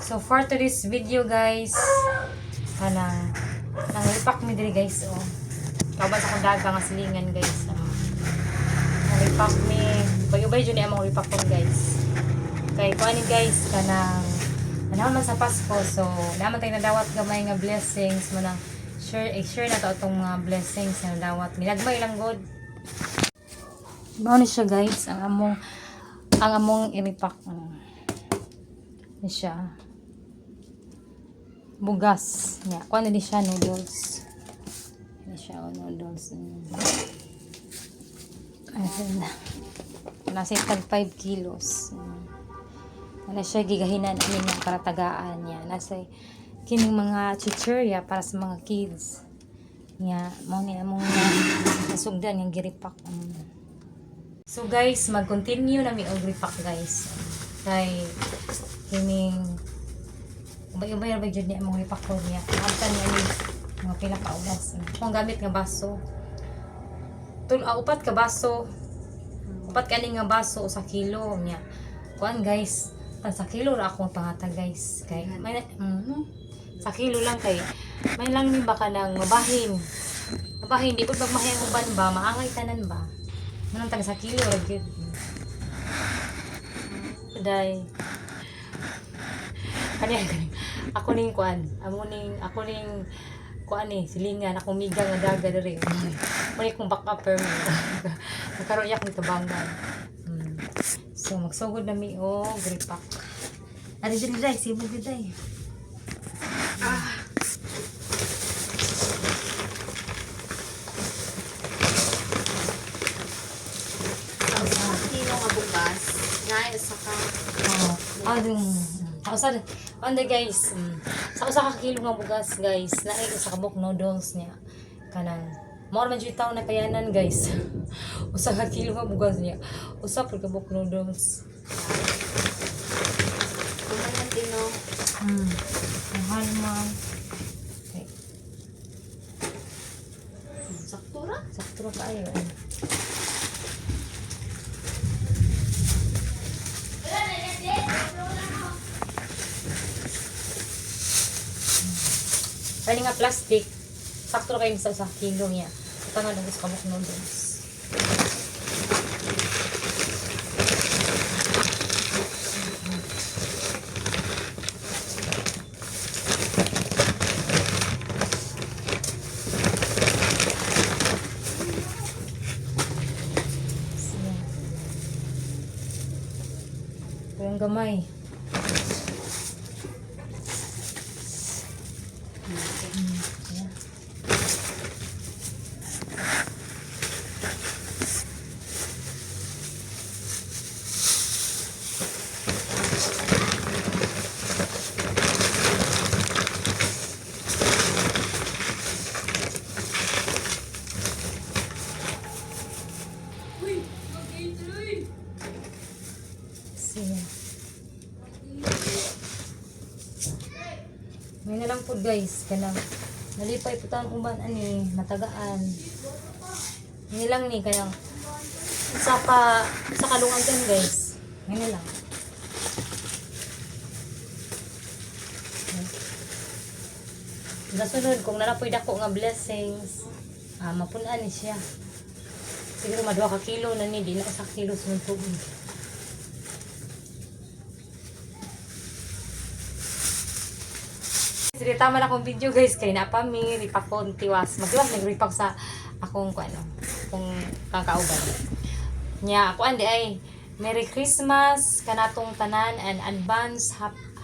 So for today's video guys, kanang nang-repack mi diri guys oh. Kaban sa kong daga nga silingan guys. Nang-repack mi. Bayubay jud ni among repack ko guys. Kay kuani guys kanang anahon man sa Pasko, so naman tayo nadawat gamay nga blessings mo nang share na to itong mga blessings na nadawat. Minagmay lang god. Mao ni siya guys ang among i-repack. Ni siya. Bugas. Nya, kuha na di siya noodles. Ni siya noodles. Ayun. Nasa tag 5 kilos. Ano siya gigahinan amin ng karatagaan niya. Nasa kining mga chichirya para sa mga kids. Nya, mo ni among nasugdan yung giripak. So guys, mag-continue na mi og repack guys. Kay kining ubay-ubay ra ba jud niya among repack ko niya. Amtan niya ni mga pila ka oras. Kung gamit nga baso. Upat ka baso. Upat kani nga baso sa kilo niya. Kuan guys, sa kilo ra akong pangatag guys. Kay may sa kilo lang kay may lang ni baka nang mabahin. Mabahin di pud magmahiyang uban ba, maangay tanan ba. Manang taga sa kilo ra gyud. Day. Kani ako ning kuan, ako ning kuan ni silingan ako miga nga daga diri. Muni kong backup per mo. Nakaroon yak nito banggan. So magsugod na mi o gripak. Ari diri day, sibog gid day. Kilo nga bugas. Ngayon sa ka. On guys, sa usa ka kilo nga bugas guys, naay sa kabuk noodles niya. Kanang more man jud taw na kayanan guys. Usa ka kilo nga bugas niya. Usa per kabuk noodles. Kumanan din no. Mahal man. Okay. Sakto ra. Sakto ra kaayo. Kani nga plastic, sakto ra kayo sa kilo niya. Tangan ang kabuk noodles. Yung gamay. May na lang po guys, kanang nalipay po taon uban ani matagaan. Ini lang ni kanang sa kalungan kan guys. Ngayon lang. Nasunod kung nalapoy dako nga blessings, mapunan ni siya. Siguro madwa ka kilo na ni, di na sa kilo sunod tubig. Sige, tama na akong video guys, kay na pa mi repack ko tiwas. Magdiwas nag-repack sa akong kung kakauban. Nya, ako andi ay Merry Christmas kanatong tanan and advance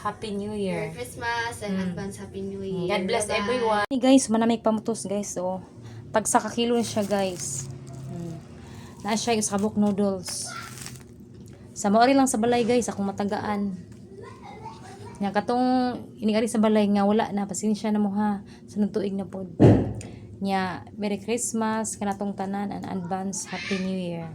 Happy New Year. Merry Christmas and advance Happy New Year. God bless Bye-bye. everyone. Hey guys, manamig pamutos guys. So, tag sa kakilo na siya guys. Na siya yung sabok noodles. Sa maori lang sa balay guys, akong matagaan. Nya katong iniari sa balay nga wala na, pasensya na mo ha. Sunod tuig na pod. Nya Merry Christmas kanatong tanan and advance Happy New Year.